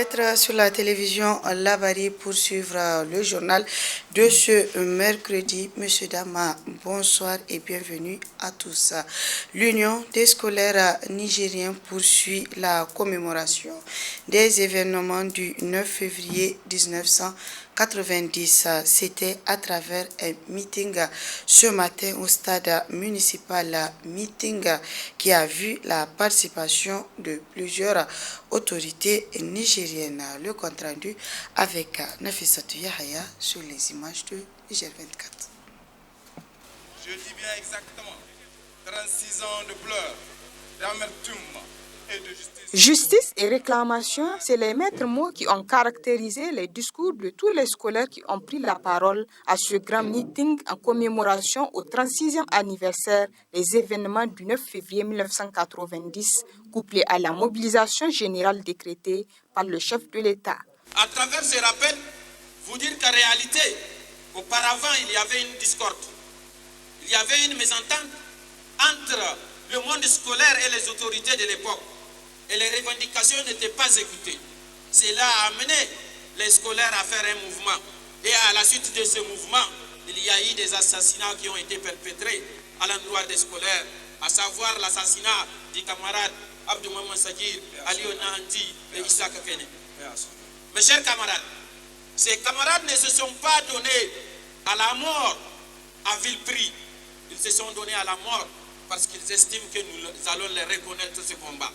d'être sur la télévision Labari pour suivre le journal de ce mercredi. Monsieur Dama, bonsoir et bienvenue à tous. L'Union des scolaires nigériens poursuit la commémoration des événements du 9 février 1990. C'était à travers un meeting ce matin au stade municipal, meeting qui a vu la participation de plusieurs autorités nigériennes. Le compte rendu avec Nafissatou Yahaya sur les images de Niger 24. Je dis bien exactement 36 ans de pleurs, d'amertume et de justice. Justice et réclamation, c'est les maîtres mots qui ont caractérisé les discours de tous les scolaires qui ont pris la parole à ce grand meeting en commémoration au 36e anniversaire des événements du 9 février 1990, couplé à la mobilisation générale décrétée par le chef de l'État. À travers ces rappels, vous dire qu'en réalité, auparavant, il y avait une discorde. Il y avait une mésentente entre le monde scolaire et les autorités de l'époque. Et les revendications n'étaient pas écoutées. Cela a amené les scolaires à faire un mouvement. Et à la suite de ce mouvement, il y a eu des assassinats qui ont été perpétrés à l'endroit des scolaires, à savoir l'assassinat du camarade Abdou Maman Sagir, Ali Onahanti et Issa Kakene. Mes chers camarades, ces camarades ne se sont pas donnés à la mort à vil prix. Ils se sont donnés à la mort parce qu'ils estiment que nous allons les reconnaître ce combat.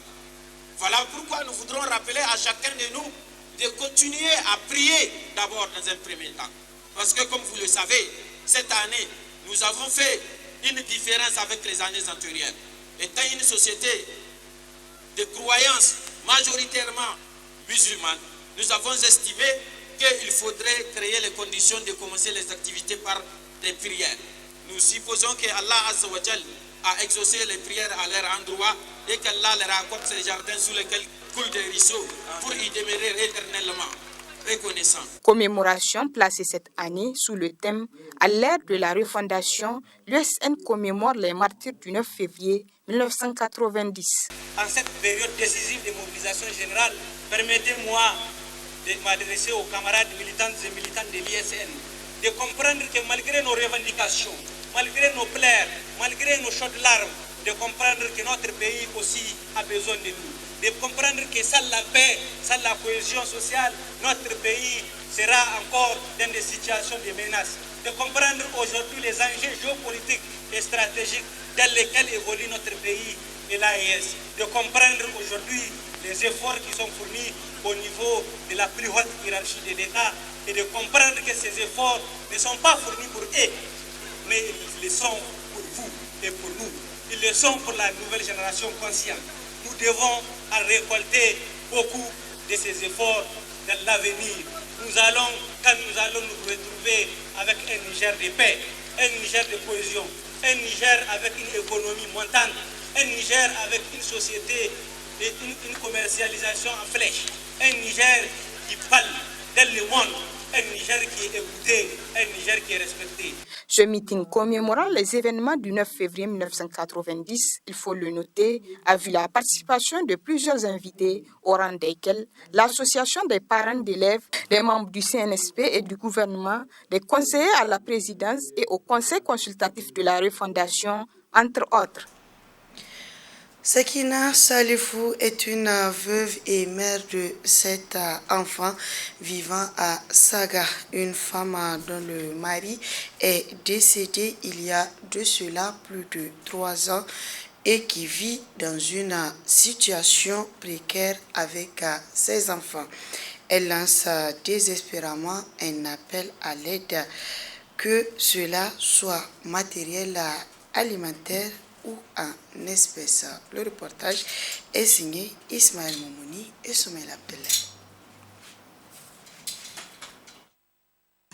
Voilà pourquoi nous voudrons rappeler à chacun de nous de continuer à prier d'abord dans un premier temps. Parce que comme vous le savez, cette année, nous avons fait une différence avec les années antérieures. Étant une société de croyances majoritairement musulmanes, nous avons estimé qu'il faudrait créer les conditions de commencer les activités par des prières. Nous supposons que Allah Azza wa Jal a exaucé les prières à leur endroit et qu'Allah leur accorde ces jardins sous lesquels coulent des ruisseaux pour y demeurer éternellement reconnaissants. Commémoration placée cette année sous le thème « À l'ère de la refondation, l'USN commémore les martyrs du 9 février 1990 ». En cette période décisive de mobilisation générale, permettez-moi de m'adresser aux camarades militantes et militants de l'ISN, de comprendre que malgré nos revendications, malgré nos pleurs, malgré nos chaudes larmes, de comprendre que notre pays aussi a besoin de nous, de comprendre que sans la paix, sans la cohésion sociale, notre pays sera encore dans des situations de menace, de comprendre aujourd'hui les enjeux géopolitiques et stratégiques dans lesquels évolue notre pays et l'AES, de comprendre aujourd'hui les efforts qui sont fournis au niveau de la plus haute hiérarchie de l'État et de comprendre que ces efforts ne sont pas fournis pour eux, mais ils le sont pour vous et pour nous. Ils le sont pour la nouvelle génération consciente. Nous devons en récolter beaucoup de ces efforts dans l'avenir. Quand nous allons nous retrouver avec un Niger de paix, un Niger de cohésion, un Niger avec une économie montante, un Niger avec une société et une commercialisation en flèche, un Niger qui parle dans le monde, un Niger qui est écouté, un Niger qui est respecté. Ce meeting commémorant les événements du 9 février 1990, il faut le noter, a vu la participation de plusieurs invités, au rang desquels l'association des parents d'élèves, des membres du CNSP et du gouvernement, des conseillers à la présidence et au conseil consultatif de la refondation, entre autres. Sakina Salifou est une veuve et mère de 7 enfants vivant à Saga, une femme dont le mari est décédé il y a de cela plus de 3 ans et qui vit dans une situation précaire avec ses enfants. Elle lance désespérément un appel à l'aide, que cela soit matériel, alimentaire ou en espèces. Le reportage est signé Ismaël Moumouni et Soumaïla Abdellah.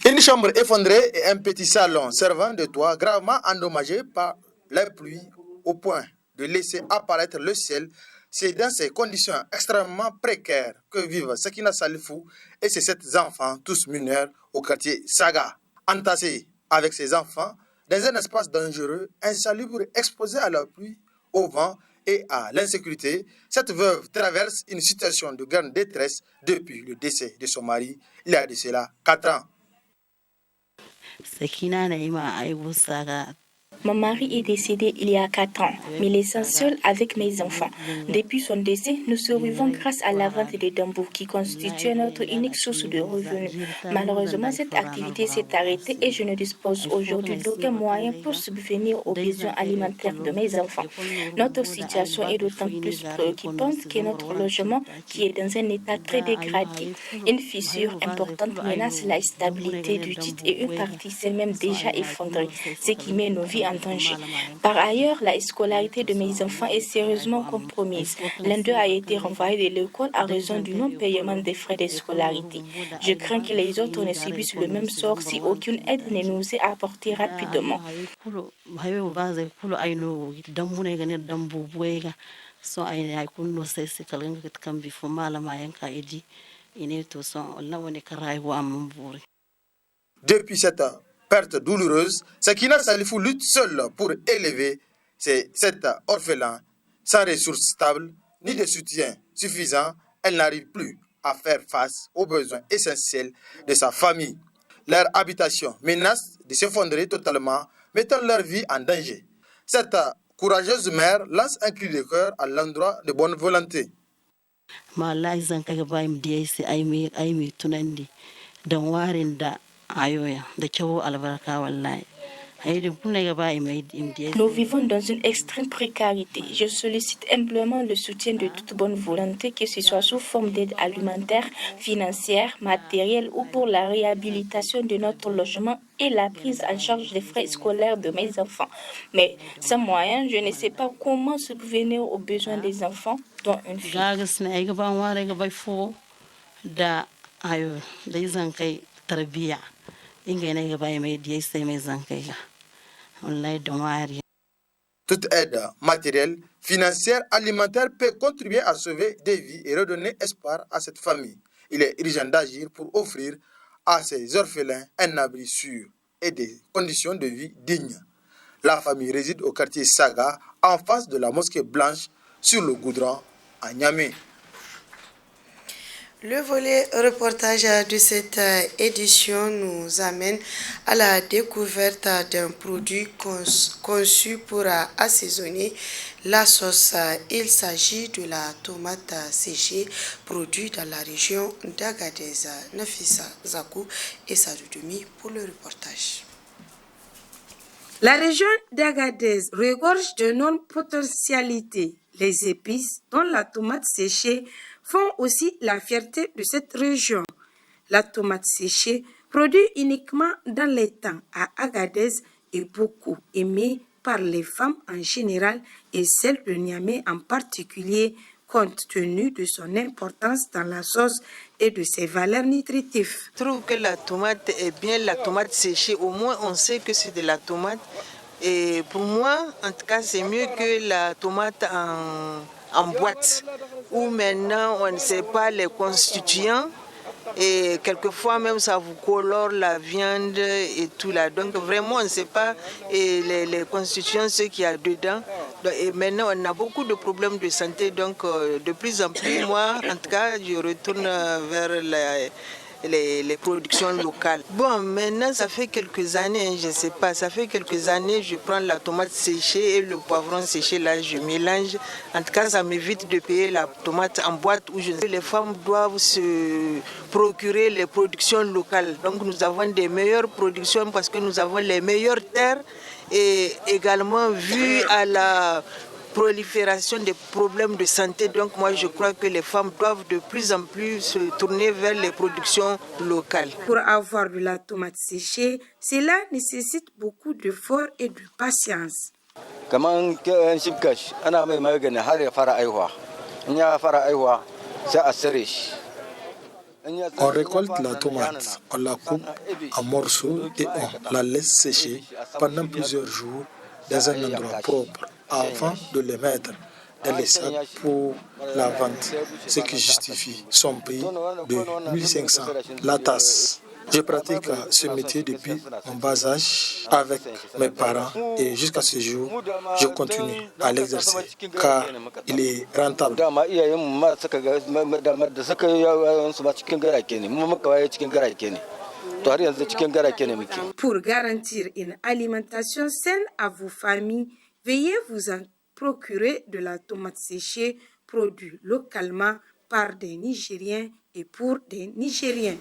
Une chambre effondrée et un petit salon servant de toit gravement endommagé par la pluie au point de laisser apparaître le ciel. C'est dans ces conditions extrêmement précaires que vivent Sakina Salifou et ses 7 enfants, tous mineurs, au quartier Saga. Entassés avec ses enfants dans un espace dangereux, insalubre, exposé à la pluie, au vent et à l'insécurité, cette veuve traverse une situation de grande détresse depuis le décès de son mari il y a de cela 4 ans. Mon mari est décédé il y a 4 ans, mais laissant seul avec mes enfants. Depuis son décès, nous survivons grâce à la vente des dambous qui constitue notre unique source de revenus. Malheureusement, cette activité s'est arrêtée et je ne dispose aujourd'hui d'aucun moyen pour subvenir aux besoins alimentaires de mes enfants. Notre situation est d'autant plus préoccupante que notre logement, qui est dans un état très dégradé, une fissure importante menace la stabilité du titre et une partie s'est même déjà effondrée, ce qui met nos vies en danger. Par ailleurs, la scolarité de mes enfants est sérieusement compromise. L'un d'eux a été renvoyé de l'école à raison du non-paiement des frais de scolarité. Je crains que les autres ne subissent le même sort si aucune aide ne nous est apportée rapidement. Depuis cette perte douloureuse, Sakina Salifou lutte seule pour élever cet orphelin. Sans ressources stables ni de soutien suffisant, elle n'arrive plus à faire face aux besoins essentiels de sa famille. Leur habitation menace de s'effondrer totalement, mettant leur vie en danger. Cette courageuse mère lance un cri de cœur à l'endroit de bonne volonté. Nous vivons dans une extrême précarité. Je sollicite humblement le soutien de toute bonne volonté, que ce soit sous forme d'aide alimentaire, financière, matérielle ou pour la réhabilitation de notre logement et la prise en charge des frais scolaires de mes enfants. Mais sans moyens, je ne sais pas comment subvenir aux besoins des enfants, dont une fille. Toute aide matérielle, financière, alimentaire peut contribuer à sauver des vies et redonner espoir à cette famille. Il est urgent d'agir pour offrir à ces orphelins un abri sûr et des conditions de vie dignes. La famille réside au quartier Saga, en face de la mosquée Blanche, sur le goudron, à Niamey. Le volet reportage de cette édition nous amène à la découverte d'un produit conçu pour assaisonner la sauce. Il s'agit de la tomate séchée produite dans la région d'Agadez. Nafissa Zakou et Sadoudoumi pour le reportage. La région d'Agadez regorge de non-potentialités. Les épices, dont la tomate séchée, font aussi la fierté de cette région. La tomate séchée, produite uniquement dans les temps à Agadez, est beaucoup aimée par les femmes en général et celles de Niamey en particulier, compte tenu de son importance dans la sauce et de ses valeurs nutritives. Je trouve que la tomate est bien la tomate séchée. Au moins, on sait que c'est de la tomate. Et pour moi, en tout cas, c'est mieux que la tomate en boîte, où maintenant on ne sait pas les constituants et quelquefois même ça vous colore la viande et tout là. Donc vraiment on ne sait pas les constituants, ce qu'il y a dedans. Et maintenant on a beaucoup de problèmes de santé, donc de plus en plus, moi en tout cas je retourne vers les productions locales. Bon, maintenant, ça fait quelques années, je ne sais pas, ça fait quelques années, je prends la tomate séchée et le poivron séché, là, je mélange. En tout cas, ça m'évite de payer la tomate en boîte où les femmes doivent se procurer les productions locales. Donc, nous avons des meilleures productions parce que nous avons les meilleures terres et également, vu à la prolifération des problèmes de santé. Donc moi je crois que les femmes doivent de plus en plus se tourner vers les productions locales. Pour avoir de la tomate séchée, cela nécessite beaucoup d'efforts et de patience. On récolte la tomate, on la coupe en morceaux et on la laisse sécher pendant plusieurs jours dans un endroit propre avant de les mettre dans les sacs pour la vente, ce qui justifie son prix de 1500 la tasse. Je pratique ce métier depuis mon bas âge avec mes parents et jusqu'à ce jour, je continue à l'exercer car il est rentable. Pour garantir une alimentation saine à vos familles, veuillez vous en procurer de la tomate séchée produite localement par des Nigériens et pour des Nigériens.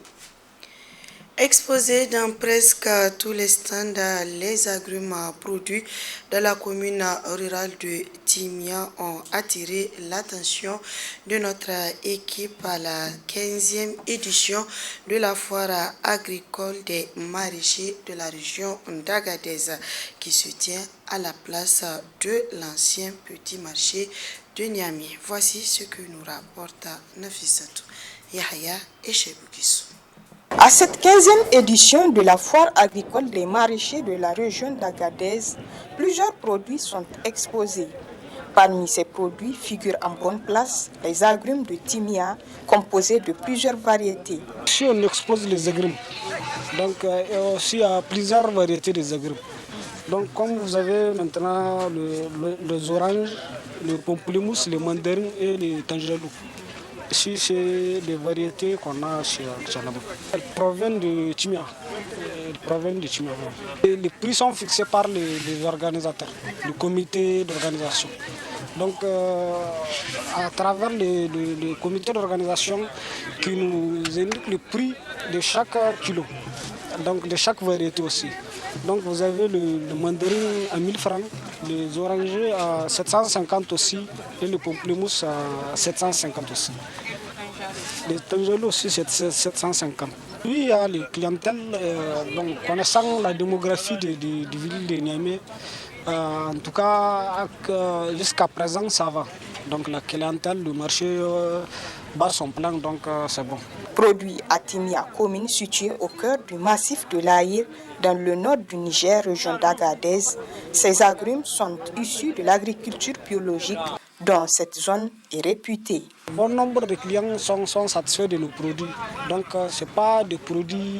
Exposés dans presque tous les stands, les agrumes produits de la commune rurale de Timia ont attiré l'attention de notre équipe à la 15e édition de la foire agricole des maraîchers de la région d'Agadez qui se tient à la place de l'ancien petit marché de Niamey. Voici ce que nous rapporte Nafissatou Yahya et Cheboukissou. À cette 15e édition de la foire agricole des maraîchers de la région d'Agadez, plusieurs produits sont exposés. Parmi ces produits figurent en bonne place les agrumes de Timia, composés de plusieurs variétés. Ici, on expose les agrumes. Donc, aussi, il y a plusieurs variétés des agrumes. Donc, comme vous avez maintenant les oranges, le pamplemousse, les mandarines et les tangerines. Ici, c'est des variétés qu'on a chez Tchalabou. Elles proviennent de Timia. Les prix sont fixés par les organisateurs, le comité d'organisation. Donc, à travers le comité d'organisation qui nous indique le prix de chaque kilo, donc de chaque variété aussi. Donc, vous avez le mandarin à 1000 francs, les orangers à 750 aussi et le pamplemousse à 750 aussi. Les tangerines aussi, c'est 750. Puis, il y a les clientèles, donc, connaissant la démographie de ville de Niamey, en tout cas, jusqu'à présent, ça va. Donc, la clientèle, le marché bat son plein, donc c'est bon. Produit à Timia, commune située au cœur du massif de l'Aïr, dans le nord du Niger, région d'Agadez. Ces agrumes sont issus de l'agriculture biologique, dont cette zone est réputée. Bon nombre de clients sont satisfaits de nos produits. Donc, ce n'est pas des produits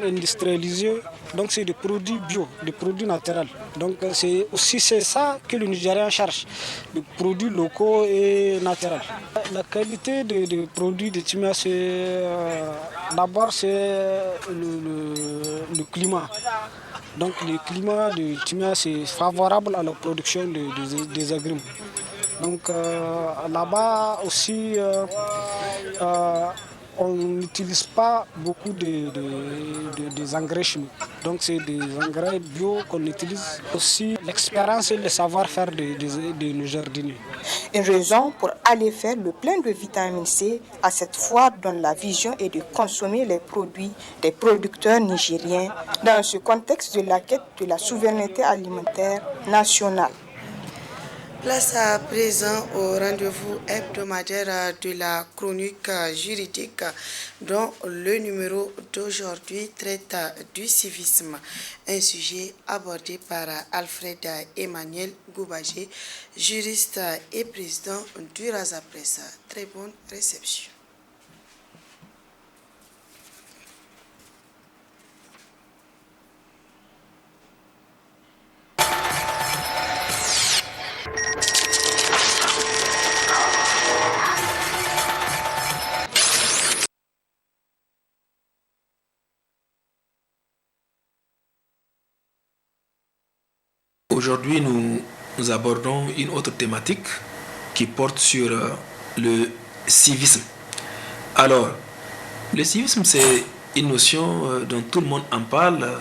industrialisés. Donc, c'est des produits bio, des produits naturels. Donc, c'est ça que le Nigérien cherche, des produits locaux et naturels. La qualité des produits de Timia, d'abord, c'est le climat. Donc le climat de Timia, c'est favorable à la production des agrumes. Donc là-bas aussi, on n'utilise pas beaucoup des engrais chimiques. Donc c'est des engrais bio qu'on utilise. Aussi l'expérience et le savoir-faire de nos jardiniers. Une raison pour aller faire le plein de vitamine C à cette foire dont la vision est de consommer les produits des producteurs nigériens dans ce contexte de la quête de la souveraineté alimentaire nationale. Place à présent au rendez-vous hebdomadaire de la chronique juridique dont le numéro d'aujourd'hui traite du civisme, un sujet abordé par Alfred Emmanuel Goubagé, juriste et président du Raza Presse. Très bonne réception. Aujourd'hui, nous abordons une autre thématique qui porte sur le civisme. Alors, le civisme, c'est une notion dont tout le monde en parle.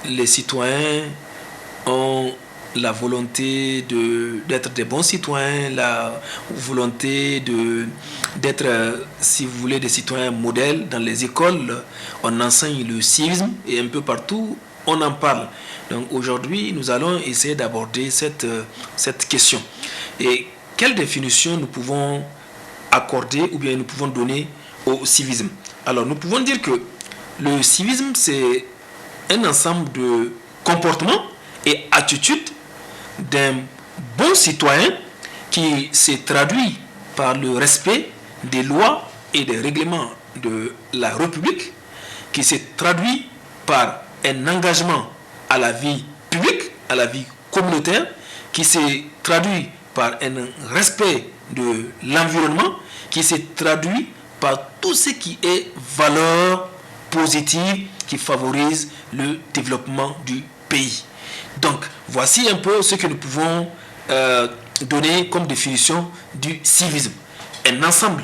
Les citoyens ont la volonté d'être des bons citoyens, la volonté d'être, si vous voulez, des citoyens modèles. Dans les écoles, on enseigne le civisme et un peu partout, on en parle. Donc aujourd'hui, nous allons essayer d'aborder cette question. Et quelle définition nous pouvons accorder ou bien nous pouvons donner au civisme? Alors nous pouvons dire que le civisme, c'est un ensemble de comportements et attitudes d'un bon citoyen qui se traduit par le respect des lois et des règlements de la République, qui se traduit par un engagement à la vie publique, à la vie communautaire, qui se traduit par un respect de l'environnement, qui se traduit par tout ce qui est valeur positive qui favorise le développement du pays. Donc, voici un peu ce que nous pouvons donner comme définition du civisme. Un ensemble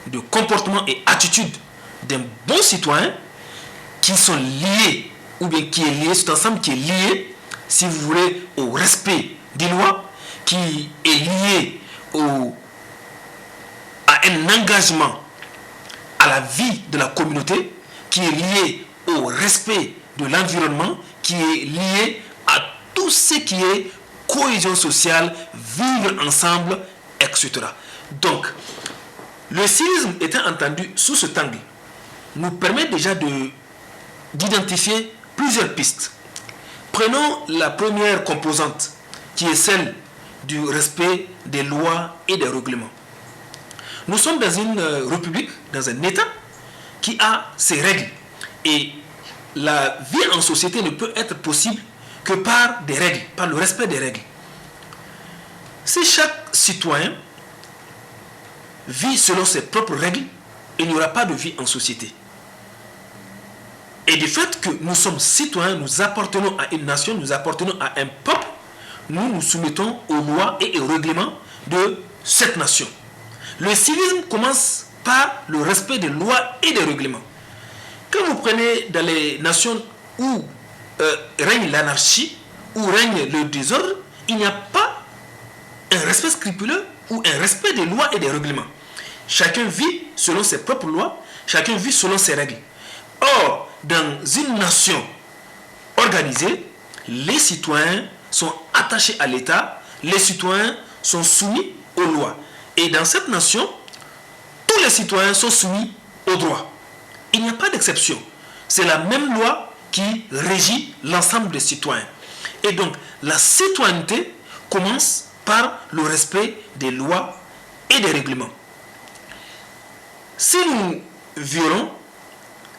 de comportements et attitudes d'un bon citoyen qui sont liés, ou bien qui est lié, cet ensemble qui est lié, si vous voulez, au respect des lois, qui est lié à un engagement à la vie de la communauté, qui est lié au respect de l'environnement, qui est lié à tout ce qui est cohésion sociale, vivre ensemble, etc. Donc, le civisme étant entendu sous cet angle, nous permet déjà d'identifier plusieurs pistes. Prenons la première composante, qui est celle du respect des lois et des règlements. Nous sommes dans une république, dans un État qui a ses règles. Et la vie en société ne peut être possible que par des règles, par le respect des règles. Si chaque citoyen vit selon ses propres règles, il n'y aura pas de vie en société. Et du fait que nous sommes citoyens, nous appartenons à une nation, nous appartenons à un peuple, nous nous soumettons aux lois et aux règlements de cette nation. Le civisme commence par le respect des lois et des règlements. Quand vous prenez dans les nations où règne l'anarchie, où règne le désordre, il n'y a pas un respect scrupuleux ou un respect des lois et des règlements. Chacun vit selon ses propres lois, chacun vit selon ses règles. Or, dans une nation organisée, les citoyens sont attachés à l'État, les citoyens sont soumis aux lois. Et dans cette nation, tous les citoyens sont soumis aux droits. Il n'y a pas d'exception. C'est la même loi qui régit l'ensemble des citoyens. Et donc, la citoyenneté commence par le respect des lois et des règlements. Si nous violons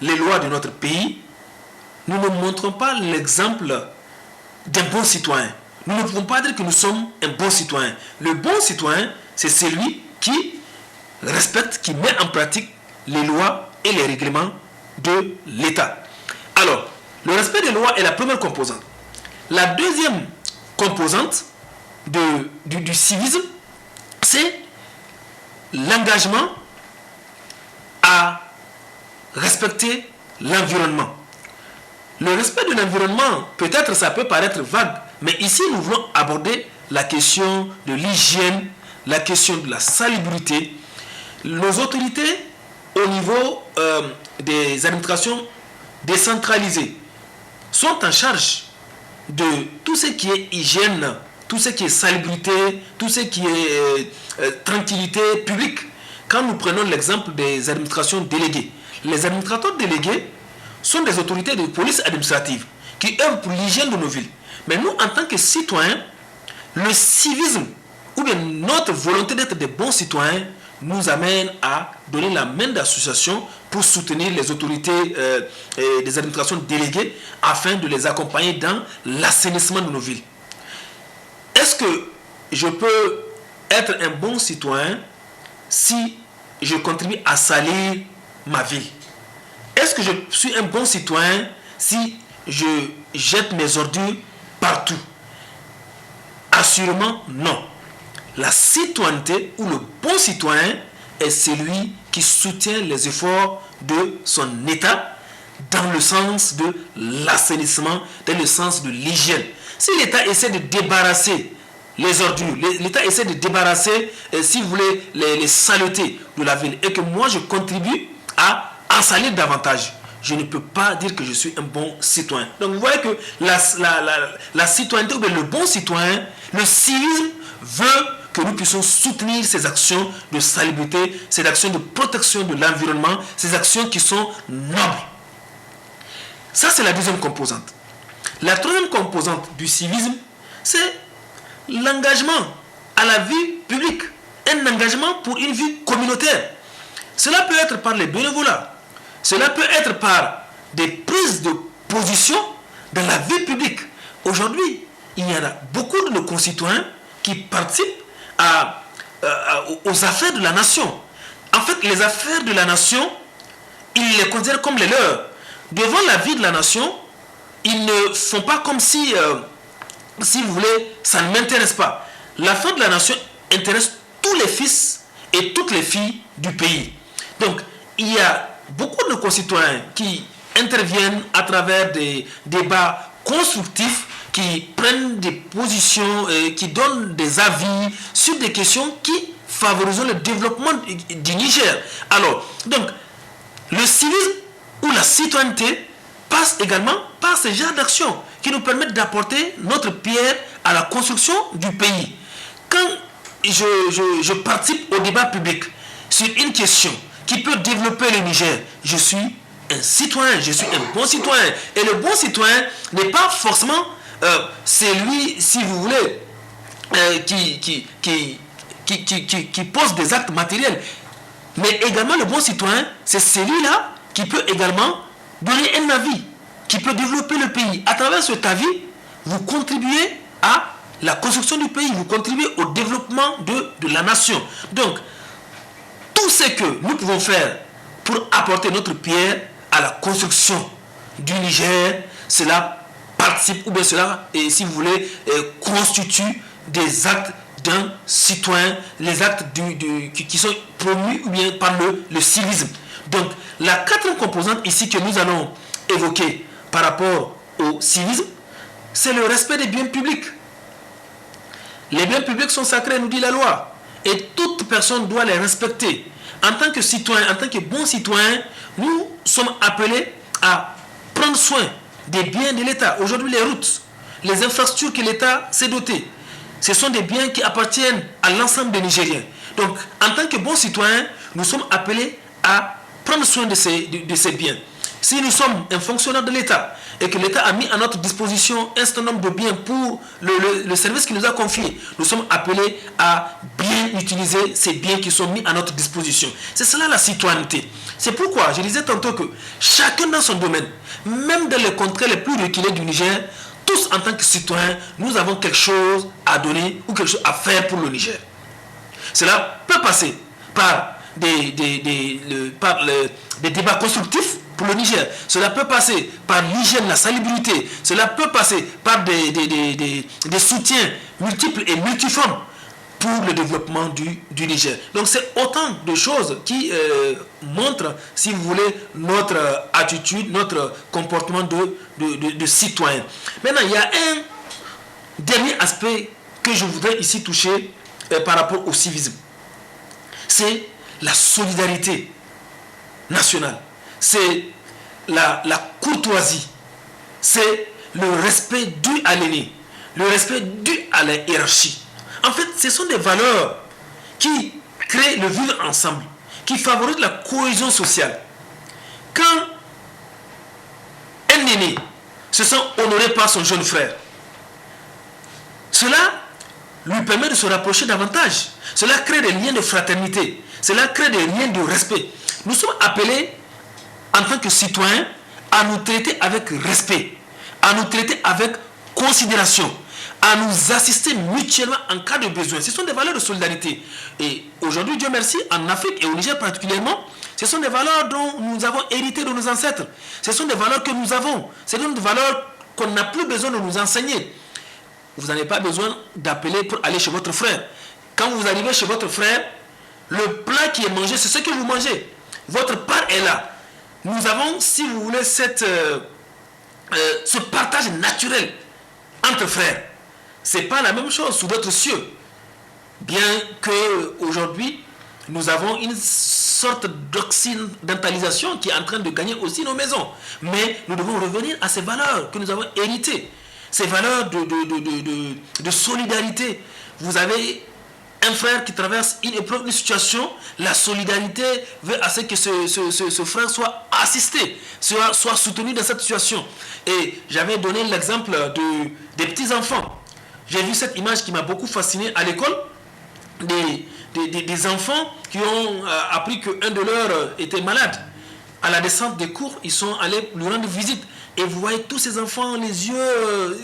les lois de notre pays, nous ne montrons pas l'exemple d'un bon citoyen. Nous ne pouvons pas dire que nous sommes un bon citoyen. Le bon citoyen, c'est celui qui respecte, qui met en pratique les lois et les règlements de l'État. Alors, le respect des lois est la première composante. La deuxième composante du civisme, c'est l'engagement à respecter l'environnement. Le respect de l'environnement, peut-être ça peut paraître vague, mais ici nous voulons aborder la question de l'hygiène, la question de la salubrité. Nos autorités au niveau des administrations décentralisées sont en charge de tout ce qui est hygiène, tout ce qui est salubrité, tout ce qui est tranquillité publique. Quand nous prenons l'exemple des administrations déléguées, les administrateurs délégués sont des autorités de police administrative qui œuvrent pour l'hygiène de nos villes. Mais nous, en tant que citoyens, le civisme ou bien notre volonté d'être des bons citoyens nous amène à donner la main d'association pour soutenir les autorités des administrations déléguées afin de les accompagner dans l'assainissement de nos villes. Est-ce que je peux être un bon citoyen si je contribue à salir ma ville? Est-ce que je suis un bon citoyen si je jette mes ordures partout? Assurément non. La citoyenneté ou le bon citoyen est celui qui soutient les efforts de son État dans le sens de l'assainissement, dans le sens de l'hygiène. Si l'État essaie de débarrasser les ordures, l'État essaie de débarrasser, si vous voulez, les saletés de la ville, et que moi je contribue à en salir davantage, je ne peux pas dire que je suis un bon citoyen. Donc vous voyez que la citoyenneté, ou bien le bon citoyen, le civisme veut que nous puissions soutenir ces actions de salubrité, ces actions de protection de l'environnement, ces actions qui sont nobles. Ça, c'est la deuxième composante. La troisième composante du civisme, c'est l'engagement à la vie publique, un engagement pour une vie communautaire. Cela peut être par les bénévolats. Cela peut être par des prises de position dans la vie publique. Aujourd'hui, il y en a beaucoup de nos concitoyens qui participent aux affaires de la nation. En fait, les affaires de la nation, ils les considèrent comme les leurs. Devant la vie de la nation, ils ne font pas comme si vous voulez, ça ne m'intéresse pas. L'affaire de la nation intéresse tous les fils et toutes les filles du pays. Donc, il y a beaucoup de concitoyens qui interviennent à travers des débats constructifs, qui prennent des positions, qui donnent des avis sur des questions qui favorisent le développement du Niger. Alors, donc, le civisme ou la citoyenneté passe également par ce genre d'actions qui nous permettent d'apporter notre pierre à la construction du pays. Quand je participe au débat public sur une question qui peut développer le Niger, je suis un citoyen, je suis un bon citoyen. Et le bon citoyen n'est pas forcément celui, si vous voulez, qui pose des actes matériels. Mais également le bon citoyen, c'est celui-là qui peut également donner un avis, qui peut développer le pays. À travers cet avis, vous contribuez à la construction du pays, vous contribuez au développement de la nation. Donc, tout ce que nous pouvons faire pour apporter notre pierre à la construction du Niger, cela participe, ou bien cela, si vous voulez, constitue des actes d'un citoyen, les actes qui sont promus ou bien par le civisme. Donc, la quatrième composante ici que nous allons évoquer par rapport au civisme, c'est le respect des biens publics. Les biens publics sont sacrés, nous dit la loi, et toute personne doit les respecter. En tant que citoyen, en tant que bon citoyen, nous sommes appelés à prendre soin des biens de l'État. Aujourd'hui, les routes, les infrastructures que l'État s'est doté, ce sont des biens qui appartiennent à l'ensemble des Nigériens. Donc, en tant que bons citoyens, nous sommes appelés à prendre soin de ces biens. Si nous sommes un fonctionnaire de l'État et que l'État a mis à notre disposition un certain nombre de biens pour le service qu'il nous a confié, nous sommes appelés à bien utiliser ces biens qui sont mis à notre disposition. C'est cela la citoyenneté. C'est pourquoi je disais tantôt que chacun dans son domaine, même dans les contrées les plus reculées du Niger, tous en tant que citoyens, nous avons quelque chose à donner ou quelque chose à faire pour le Niger. Cela peut passer par des débats constructifs pour le Niger. Cela peut passer par l'hygiène, la salubrité. Cela peut passer par des soutiens multiples et multiformes pour le développement du Niger. Donc c'est autant de choses qui montrent, si vous voulez, notre attitude, notre comportement de citoyen. Maintenant, il y a un dernier aspect que je voudrais ici toucher par rapport au civisme. C'est la solidarité nationale. C'est la courtoisie. C'est le respect dû à l'aîné. Le respect dû à la hiérarchie. En fait, ce sont des valeurs qui créent le vivre ensemble, qui favorisent la cohésion sociale. Quand un aîné se sent honoré par son jeune frère, cela lui permet de se rapprocher davantage. Cela crée des liens de fraternité. Cela crée des liens de respect. Nous sommes appelés, en tant que citoyens, à nous traiter avec respect, à nous traiter avec considération, à nous assister mutuellement en cas de besoin. Ce sont des valeurs de solidarité. Et aujourd'hui, Dieu merci, en Afrique et au Niger particulièrement, ce sont des valeurs dont nous avons hérité de nos ancêtres. Ce sont des valeurs que nous avons. Ce sont des valeurs qu'on n'a plus besoin de nous enseigner. Vous n'avez pas besoin d'appeler pour aller chez votre frère. Quand vous arrivez chez votre frère, le plat qui est mangé, c'est ce que vous mangez. Votre part est là. Nous avons, si vous voulez, ce partage naturel entre frères. Ce n'est pas la même chose sous d'autres cieux. Bien qu'aujourd'hui, nous avons une sorte d'occidentalisation qui est en train de gagner aussi nos maisons. Mais nous devons revenir à ces valeurs que nous avons héritées. Ces valeurs de solidarité. Vous avez un frère qui traverse une épreuve, une situation, la solidarité veut à ce que ce frère soit assisté, soit soutenu dans cette situation. Et j'avais donné l'exemple des petits-enfants. J'ai vu cette image qui m'a beaucoup fasciné à l'école, des enfants qui ont appris qu'un de leurs était malade. À la descente des cours, ils sont allés lui rendre visite. Et vous voyez tous ces enfants, les yeux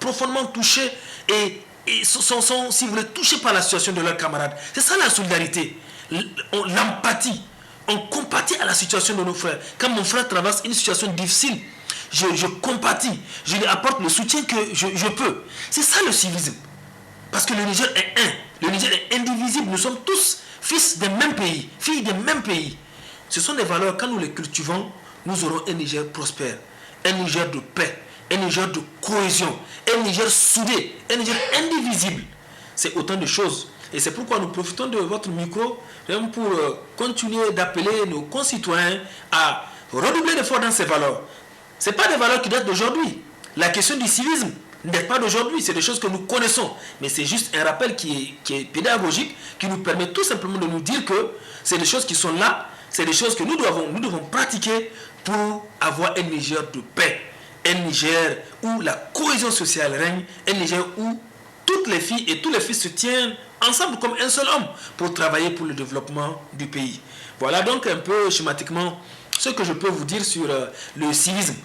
profondément touchés et sont, si vous voulez, touchés par la situation de leurs camarades. C'est ça la solidarité, l'empathie. On compatit à la situation de nos frères. Quand mon frère traverse une situation difficile, je compatis, je lui apporte le soutien que je peux. C'est ça le civisme. Parce que le Niger est un, le Niger est indivisible. Nous sommes tous fils des mêmes pays, filles des mêmes pays. Ce sont des valeurs, quand nous les cultivons, nous aurons un Niger prospère, un Niger de paix, un Niger de cohésion, un Niger soudé, un Niger indivisible. C'est autant de choses. Et c'est pourquoi nous profitons de votre micro pour continuer d'appeler nos concitoyens à redoubler d'efforts dans ces valeurs. Ce n'est pas des valeurs qui datent d'aujourd'hui. La question du civisme n'est pas d'aujourd'hui, c'est des choses que nous connaissons. Mais c'est juste un rappel qui est pédagogique, qui nous permet tout simplement de nous dire que c'est des choses qui sont là, c'est des choses que nous devons pratiquer pour avoir un Niger de paix, un Niger où la cohésion sociale règne, un Niger où toutes les filles et tous les fils se tiennent ensemble comme un seul homme pour travailler pour le développement du pays. Voilà donc un peu schématiquement ce que je peux vous dire sur le civisme.